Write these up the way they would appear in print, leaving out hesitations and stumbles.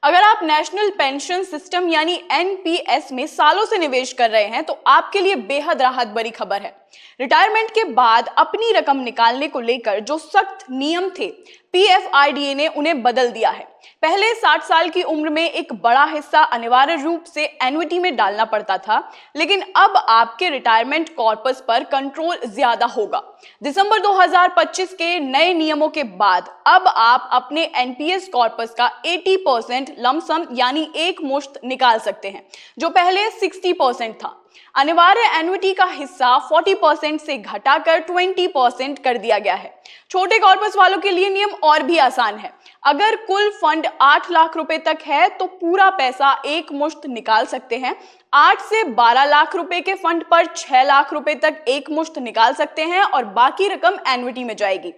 अगर आप national pension system यानी एनपीएस में सालों से निवेश कर रहे हैं तो आपके लिए बेहद राहत भरी खबर है। रिटायरमेंट के बाद अपनी रकम निकालने को लेकर जो सख्त नियम थे, पीएफआईडीए ने उन्हें बदल दिया है। पहले 60 साल की उम्र में एक बड़ा हिस्सा अनिवार्य रूप से एन्युटी में डालना पड़ता था, लेकिन अब आपके रिटायरमेंट कॉर्पस पर कंट्रोल ज्यादा होगा। दिसंबर 2025 के नए नियमों के बाद अब आप अपने एनपीएस कॉर्पस का 80% लमसम यानी एक मुश्त निकाल सकते हैं, जो पहले 60% था। अनिवार्य एन्युटी का हिस्सा 40% से घटाकर 20% कर दिया गया है। छोटे कॉर्पस वालों के लिए नियम और भी आसान है। अगर कुल फंड 8 लाख रुपए तक है तो पूरा पैसा एक मुश्त निकाल सकते हैं। 8 से 12 लाख रुपए के फंड पर 6 लाख रुपए तक एक मुश्त निकाल सकते हैं और बाकी रकम एन्युटी में जाएगी।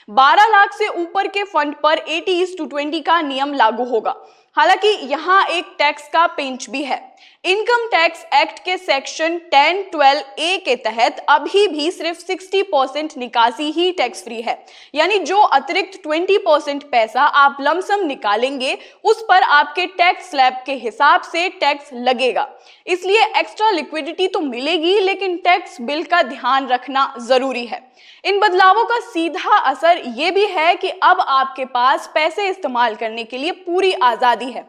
12 लाख से ऊपर के फंड पर 80:20 का नियम लागू होगा। हालांकि यहाँ एक टैक्स का पेंच भी है। इनकम टैक्स एक्ट के सेक्शन 10(12)A के तहत अभी भी सिर्फ 60% निकासी ही टैक्स फ्री है, यानी जो अतिरिक्त 20% पैसा आप लमसम निकालेंगे उस पर आपके टैक्स स्लैब के हिसाब से टैक्स लगेगा। इसलिए एक्स्ट्रा लिक्विडिटी तो मिलेगी, लेकिन टैक्स बिल का ध्यान रखना जरूरी है। इन बदलावों का सीधा असर ये भी है कि अब आपके पास पैसे इस्तेमाल करने के लिए पूरी आजादी है,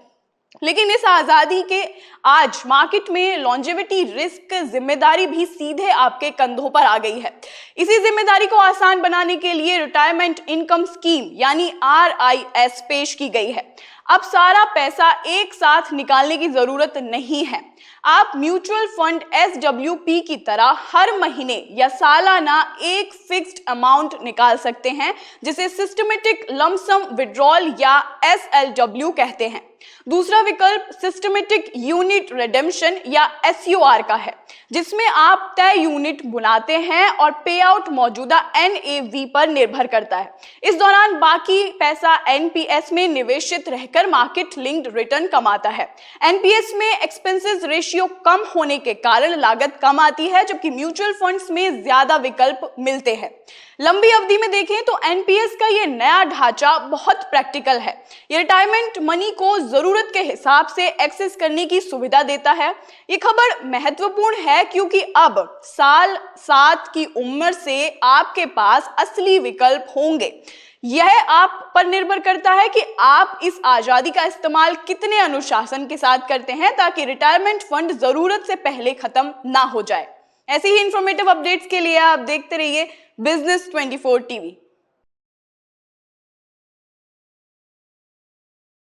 लेकिन इस आजादी के आज मार्केट में लॉन्जेविटी रिस्क जिम्मेदारी भी सीधे आपके कंधों पर आ गई है। इसी जिम्मेदारी को आसान बनाने के लिए रिटायरमेंट इनकम स्कीम यानी RIS पेश की गई है। अब सारा पैसा एक साथ निकालने की जरूरत नहीं है। आप म्यूचुअल फंड SWP की तरह हर महीने या सालाना एक फिक्स्ड अमाउंट निकाल सकते हैं, जिसे सिस्टमेटिक लमसम विड्रॉल या SLW कहते हैं। दूसरा विकल्प सिस्टमेटिक यूनिट रिडेम्पशन या SUR का है, जिसमें आप तय यूनिट बुनाते हैं और पे आउट मौजूदा NAV पर निर्भर करता है। इस दौरान बाकी पैसा एनपीएस में निवेशित रहकर मार्केट लिंक्ड रिटर्न कमाता है। एनपीएस में एक्सपेंसेस रेशियो कम होने के कारण लागत कम आती है, जबकि म्यूचुअल फंड्स में ज्यादा विकल्प मिलते हैं। लंबी अवधि में देखें तो एनपीएस का ये नया ढांचा बहुत प्रैक्टिकल है। ये रिटायरमेंट मनी को जरूरत के हिसाब से एक्सेस करने की सुविधा देता है। ये खबर महत्वपूर्ण है क्योंकि अब साल 7 की उम्र से आपके पास असली विकल्प होंगे। यह आप पर निर्भर करता है कि आप इस आजादी का इस्तेमाल कितने अनुशासन के साथ करते हैं, ताकि रिटायरमेंट फंड जरूरत से पहले खत्म ना हो जाए। ऐसी ही इंफॉर्मेटिव अपडेट्स के लिए आप देखते रहिए बिजनेस 24 टीवी।